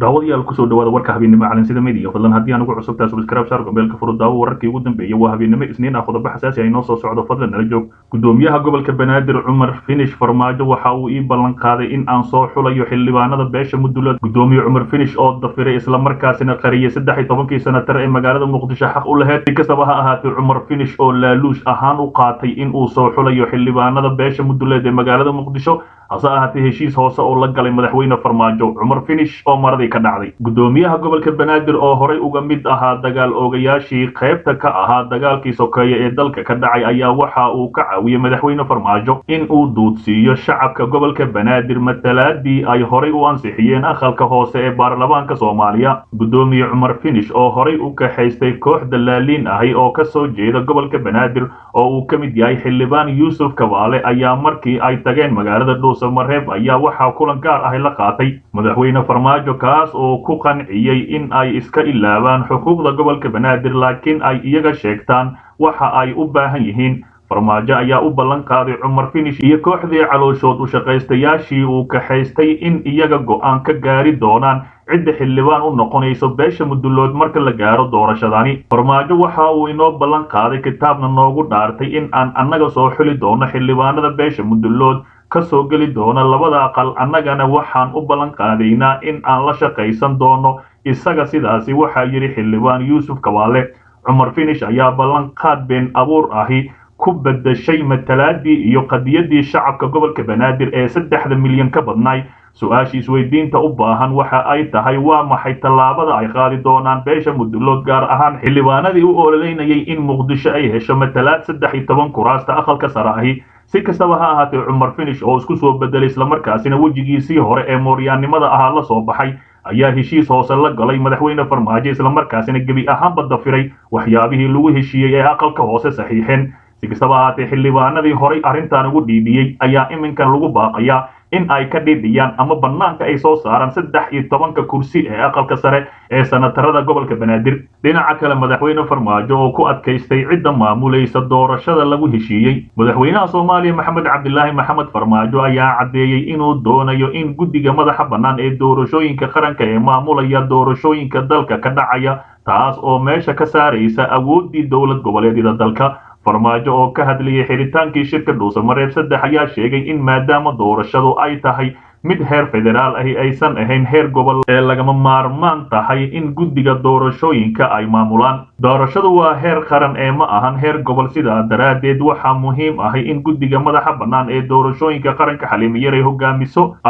daawadayaal kusoo dhawaada warka habeennimo calansida media fadlan haddii aan ugu cusubtahay subscribe saar gombeelka furo daawo wararkii ugu dambeeyay waa habeennimo isniin ah qodobo xasaasi ah inoo soo socdo fadlan nala joog gudoomiyaha gobolka banaadir cumar finish farmaajo waxa uu ii ballan qaaday in aan soo xulayo xildhibaanada beesha mudulad gudoomiye cumar finish oo dafiray isla markaasina qariyay 13 sanatar ee magaalada muqdisho xaq u lahayd si kastaba ha ahaatee cumar finish oo laaluush ahaan u qaatay in uu soo xulayo xildhibaanada beesha mudulad ee magaalada muqdisho hase ahaatee heshiis hoose oo la galay madaxweyne farmaajo cumar finish oo maradii ka dhacday gudoomiyaha gobolka banaadir oo horey uga mid ahaa dagaal oogayaashii qaybta ka ahaa dagaalkii sokeeye ee dalka ka dhacay ayaa waxa uu ka caawiyey madaxweyne farmaajo in uu duudsiiyo shacabka gobolka banaadir matalaadii ay horey u ansixiyeen aqalka hoose ee baarlamaanka soomaaliya gudoomiye cumar finish oo horey u kaxaystay koox dalaaliin ahi oo ka soo jeeda gobolka banaadir oo uu ka mid yahay xildhibaan yuusuf kabaale ayaa markii ay tageen magaalada dhuusamareeb ayaa waxaa kulan gaar ahi la qaatay madaxweyne farmaajo kaas oo ku qanciyey in ay iska ilaabaan xuquuqda gobolka banaadir laakiin ay iyaga sheegtaan waxa ay u baahan yihiin farmaajo ayaa u ballan qaaday cumar finish iyo kooxdii calooshood u shaqaystayaashii uu kaxaystay in iyaga go'aan ka gaari doonaan cidda xildhibaan u noqonayso beesha mudulood marka la gaaro doorashadani farmaajo waxa uu inoo ballan qaaday kitaabna noogu dhaartay in aan annaga soo xuli doono xildhibaanada beesha mudulood ka soo geli doona labada aqal annagana waxaan u ballan qaadaynaa in aan la shaqaysan doono isaga sidaasi waxaa yidhi xildhibaan yuusuf kabaale cumar finish ayaa ballanqaad been abuur ahi ku bedeshay matalaadii iyo qadiyadii shacabka gobolka banaadir ee 3 milyan ka badnaay su-aasha isweydiinta u baahan waxa ay tahay waa maxay tallaabada ay qaadi doonaan beesha mudulood gaar ahaan xildhibaanadii u ololeynayay in muqdisho ay hesho matalaad 13 kuraasta aqalka sare ahi si kastaba ha ahaatee cumar finish oo isku soo bedelay islamarkaasina wejigiisii hore ee mooryaannimada ahaa la soo baxay ayaa heshiis hoose la galay madaxweyne farmaajo islamarkaasina gebi ahaanba dafiray waxyaabihii lagu heshiiyey ee aqalka hoose saxiixeen si kastaba ahaatee xildhibaanadii horay arrintan ugu dhiibiyey ayaa iminkan lagu baaqayaa in ay ka dhidhiyaan ama bannaanka ay soo saaraan 13 kursi ee aqalka sare ee sanatarada gobolka banaadir dhinaca kale madaxweyne farmaajo oo ku adkaystay cidda maamulaysa doorashada lagu heshiiyey madaxweynaha soomaaliya maxamed cabdilaahi maxamed farmaajo ayaa caddeeyey inuu doonayo in guddiga madaxa bannaan ee doorashooyinka qaranka ee maamulaya doorashooyinka dalka ka dhacaya taas oo meesha ka saaraysa awooddii dowlad goboleedyada dalka farmaajo oo ka hadlayay xiritaankii shirka dhuusamareeb 3 ayaa sheegay in maadaama doorashadu ay tahay mid heer federaal ahi aysan ahayn heer gobol ee lagama maarmaan tahay in guddiga doorashooyinka ay maamulaan doorashadu waa heer qaran ee ma ahan heer gobol sidaa daraaddeed waxaa muhiim ahi in guddiga madaxa bannaan ee doorashooyinka qaranka xaliimiyar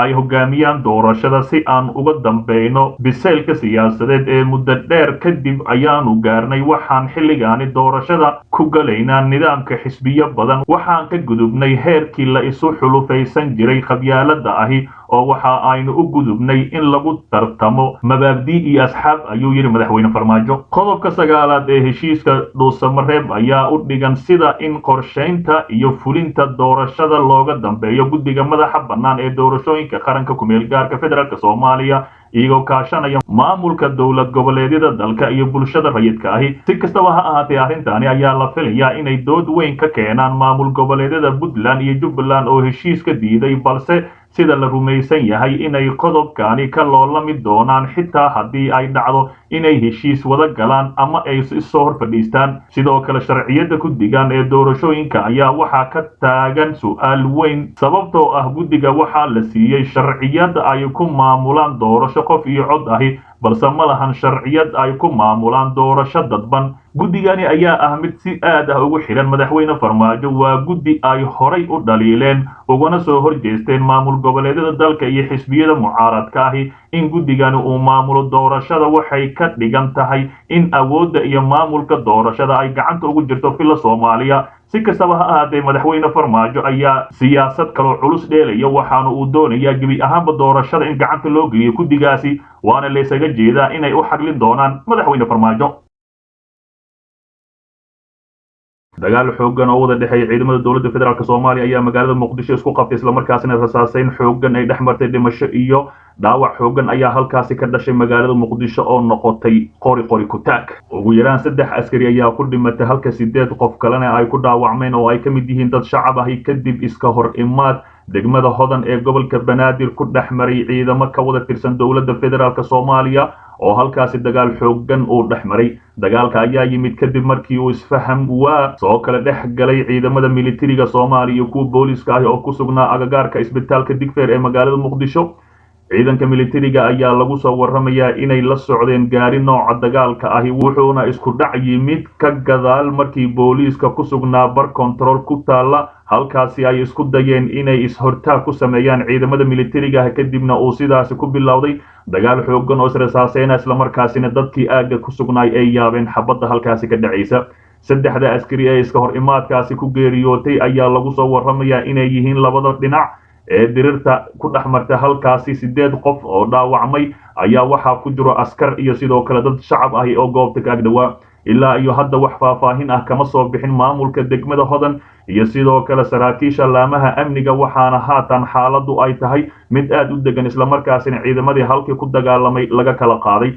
ay hogaamiyaan doorashada si aan uga dambayno biseylka siyaasadeed ee muddo dheer kadib ayaanu gaarnay waxaan xilligaani doorashada ku galaynaa nidaamka xisbiyo badan waxaan ka gudubnay heerkii la isu xulufaysan jiray qabyaalada ahi oo waxa aynu u gudubnay in lagu tartamo mabaabdi iyo asxaab ayuu yidhi madaxweyne farmaajo qodobka 9aad ee heshiiska dhuusamareeb ayaa u dhigan sida in qorshaynta iyo fulinta doorashada looga dambeeyo guddiga madaxa bannaan ee doorashooyinka qaranka ku-meel gaarka federaalk soomaaliya iyagoo kaashanaya maamulka dowlad goboleedyada dalka iyo bulshada rayidka ahi si kastaba ha ahaatee arrintani ayaa la filayaa inay dood weyn ka keenaan maamul goboleedyada puntland iyo jubbaland oo heshiiska diiday balse sida la rumaysan yahay inay qodobkani ka loolami doonaan xitaa haddii ay dhacdo inay heshiis wada galaan ama ay isoo hor fadhiistaan sidoo kale sharciyada guddigan ee doorashooyinka ayaa waxaa ka taagan su-aal weyn sababtoo ah guddiga waxaa la siiyey sharciyad ay ku maamulaan doorasho qof iyo cod ahi balse ma lahan sharciyad ay ku maamulaan doorasho dadban guddigani ayaa ah mid si aad ah ugu xidhan madaxweyne farmaajo waa guddi ay horay u dhaliileen ugana soo horjeesteen maamul goboleedyada dalka iyo xisbiyada mucaaradka ahi in guddigani uu maamulo doorashada waxay ka dhigan tahay in awoodda iyo maamulka doorashada ay gacanta ugu jirto filla soomaaliya si kastaba ha ahaatee madaxweyne farmaajo ayaa siyaasad kaloo culus dheelaya waxaana uu doonayaa gebi ahaanba doorashada in gacanta loo geliyo guddigaasi waana laysaga jeedaa inay u xaglin doonaan madaxweyne farmaajo dagaal xoogan oo wada dhexeeya ciidamada dowladda federaalk Soomaaliya ayaa magaalada Muqdisho isku qabtay isla markaasina rasaaseyn xoogan ay dhexmartay dhimasho iyo dhaawac xoogan ayaa halkaasi ka dhashay magaalada Muqdisho oo noqotay qori ku taag ugu yaraan 3 askari ayaa ku dhimatay halka 8 qof kalena ay ku dhaawacmeen oo ay ka mid yihiin dad shacab ah kadib iska hor imaad degmada Hodan ee gobolka Banaadir ku dhexmaray ciidamo ka wada tirsan dowladda federaalk Soomaaliya oo halkaasi dagaal xoogan uu dhexmaray dagaalka ayaa yimid kadib markii uu isfaham waa soo kala dhex galay ciidamada militariga Soomaaliya iyo kuwa booliska ah oo ku sugnaa agagaarka isbitaalka Digfeer ee magaalada Muqdisho ciidanka militariga ayaa lagu soo waramayaa inay la socdeen gaari nooca dagaalka ah wuxuuna isku dhac yimid ka gadaal markii booliska ku sugnaa bar control ku taala halkaasi ay isku dayeen inay is-hortaag ku sameeyaan ciidamada militariga kadibna uu sidaasi ku bilowday dagaal xoogan oo israsaaseena isla markaasina dadkii aaga ku sugnaay ay yaabeen xabadda halkaasi ka dhacaysa 3 askari ee iska hor imaadkaasi ku geeriyootay ayaa lagu soo waramayaa inay yihiin labada dhinac ee dirirta ku dhexmartay halkaasi 8 qof oo dhaawacmay ayaa waxaa ku jiro askar iyo sidoo kale dad shacab ah oo goobta ka agdhawaa ilaa iyo hadda wax faahfaahin ah kama soo bixin maamulka degmada Hodan iyo sidoo kale saraakiisha laamaha amniga waxaana haatan xaaladdu ay tahay mid aad u degan isla markaasina ciidamadii halkii ku dagaalamay laga kala qaaday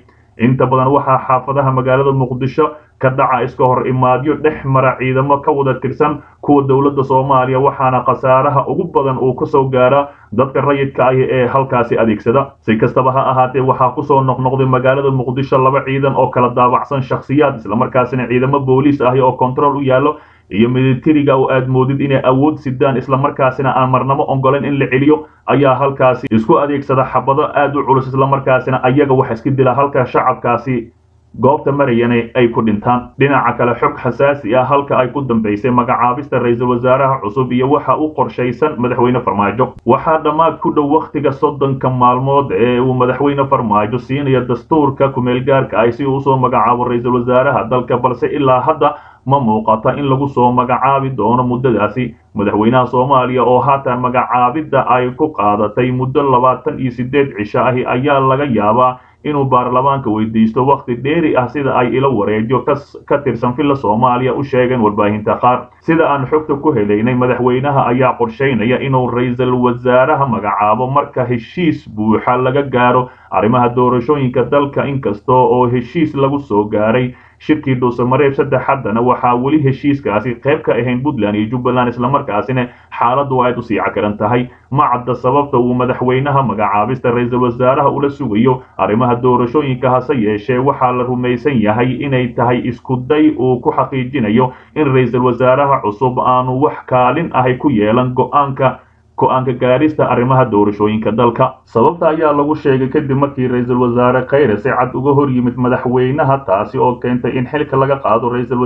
inta badan waxaa xaafadaha magaalada Muqdisho ka dhaca iska hor imaadyo dhex mara ciidamo ka wada tirsan kuwa dowladda Soomaaliya waxaana khasaaraha ugu badan uu ka soo gaara dadka rayidka ah ee halkaasi adeegsada si kastaba ha ahaatee waxaa ku soo noqnoqday magaalada Muqdisho 2 ciidan oo kala daabacsan shakhsiyaad isla markaasina ciidamo booliis ah oo control u yaalo iyo militariga oo aad moodid inay awood sidaan isla markaasina aan marnamo ongolen in la celiyo ayaa halkaasi isku adeegsada xabado aad u culus isla markaasina ayaga wax iska dila halka shacabkaasi goobta marayana ay ku dhintaan dhinaca kale xog xasaasi ah halka ay ku dambeysay magacaabista ra'iisul wasaaraha cusub iyo waxa uu qorshaysan madaxweyne Farmaajo waxaa dhamaad ku dhow waqtiga 30 maalmood ee uu madaxweyne Farmaajo siinayo dastuurka ku meel gaarka ah si uu soo magacaabo ra'iisul wasaaraha dalka balse ilaa hadda ma muuqata in lagu soo magacaabi doono muddadaasi madaxweynaha Soomaaliya oo haatan magacaabida ay ku qaadatay muddo 28 cisho ah ayaa laga yaabaa inuu baarlamaanka weydiisto waqti dheeri ah sida ay ila wareejo ka tirsan filla Soomaaliya u sheegeen warbaahinta qaar sida aan xogta ku helaynay madaxweynaha ayaa qorsheynaya inuu ra'iisul wasaaraha magacaabo marka heshiis buuxa laga gaaro arrimaha doorashooyinka dalka inkastoo oo heshiis lagu soo gaaray shirkii Dhuusamareeb 3 haddana waxaa weli heshiiskaasi qayb ka ahayn Puntland iyo Jubbaland isla markaasina xaaladdu ay u sii cakaran tahay ma cadda sababta uu madaxweynaha magacaabista ra'iisul wasaaraha ula sugayo arrimaha doorashooyinka hase yeeshee waxaa la rumaysan yahay inay tahay isku day uu ku xaqiijinayo in ra'iisul wasaaraha cusub aanu wax kaalin ah ku yeelan go'aanka gaarista arrimaha doorashooyinka dalka sababta ayaa lagu sheegay kadib markii ra'iisul wasaare Khayre si cad uga hor yimid madaxweynaha taasi oo keentay in xilka laga qaado ra'iisul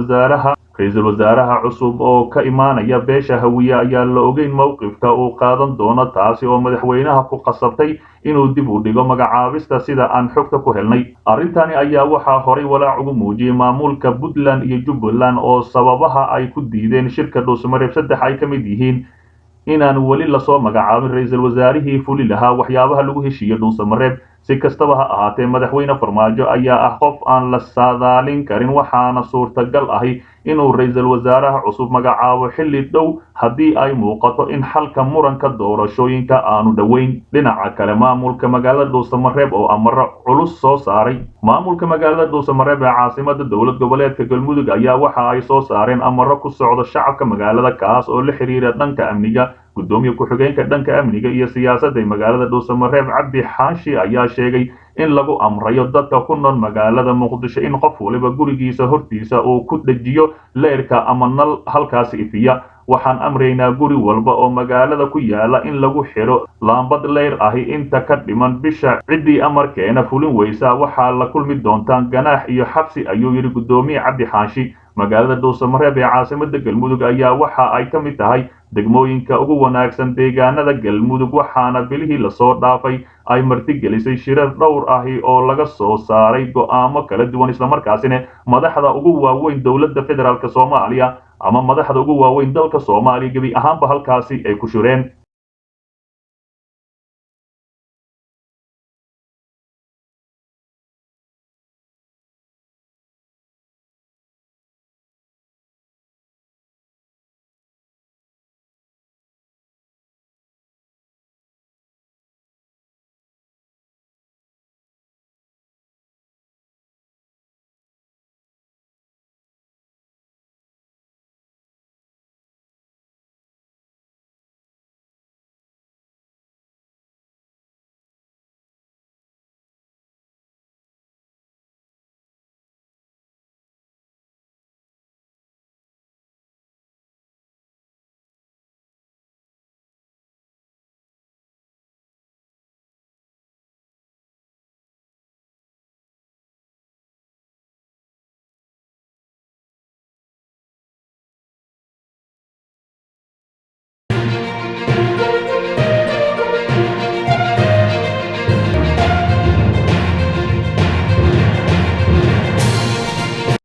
wasaaraha cusub oo ka imaanaya beesha Hawiye ayaa la ogeyn mowqifka uu qaadan doono taasi oo madaxweynaha ku qasabtay inuu dib u dhigo magacaabista sida aan xogta ku helnay arrintani ayaa waxaa horay walaac ugu muujiyay maamulka Puntland iyo Jubbaland oo sababaha ay ku diideen shirka Dhuusamareeb 3 ay ka mid yihiin inaan wali la soo magacaabin ra'iisul wasaarihii fuli lahaa waxyaabaha lagu heshiiyay Dhuusamareeb si kastaba ha ahaatee madaxweyne Farmaajo ayaa ah qof aan la saadaalin karin waxaana suurtagal ah inuu ra'iisul wasaaraha cusub magacaabo xilli dhow haddii ay muuqato in xalka muranka doorashooyinka aanu dhaweyn dhinaca kale maamulka magaalada Dhuusamareeb oo amaro culus soo saaray maamulka magaalada Dhuusamareeb ee caasimada dowlad goboleedka Galmudug ayaa waxa ay soo saareen amaro ku socda shacabka magaalada kaas oo la xiriira dhanka amniga gudoomiye ku-xigeenka dhanka amniga iyo siyaasadda magaalada Dhuusamareeb Cabdi Xaashi ayaa sheegay in lagu amrayo dadka ku nool magaalada Muqdisho in qof waliba gurigiisa hortiisa uu ku dhajiyo leerka ama nal halkaas ifiya waxaan amraynaa guri walba oo magaalada ku yaala in lagu xiro laambad leer ah inta ka dhiman bisha cidii amarkeena fulin weysa waxaa la kulmi doontaan ganaax iyo xabsi ayuu yiri gudoomiye Cabdi Xaashi magaalada Dhuusamareeb ee caasimada Galmudug ayaa waxa ay ka mid tahay degmooyinka ugu wanaagsan deegaanada Galmudug waxaana bilihii la soo dhaafay ay martigelisay shirar dhowr ah oo laga soo saaray go'aamo kala duwan isla markaasina madaxda ugu waaweyn dowladda federaalka Soomaaliya ama madaxda ugu waaweyn dalka Soomaaliya gabi ahaanba halkaasi ay ku shireen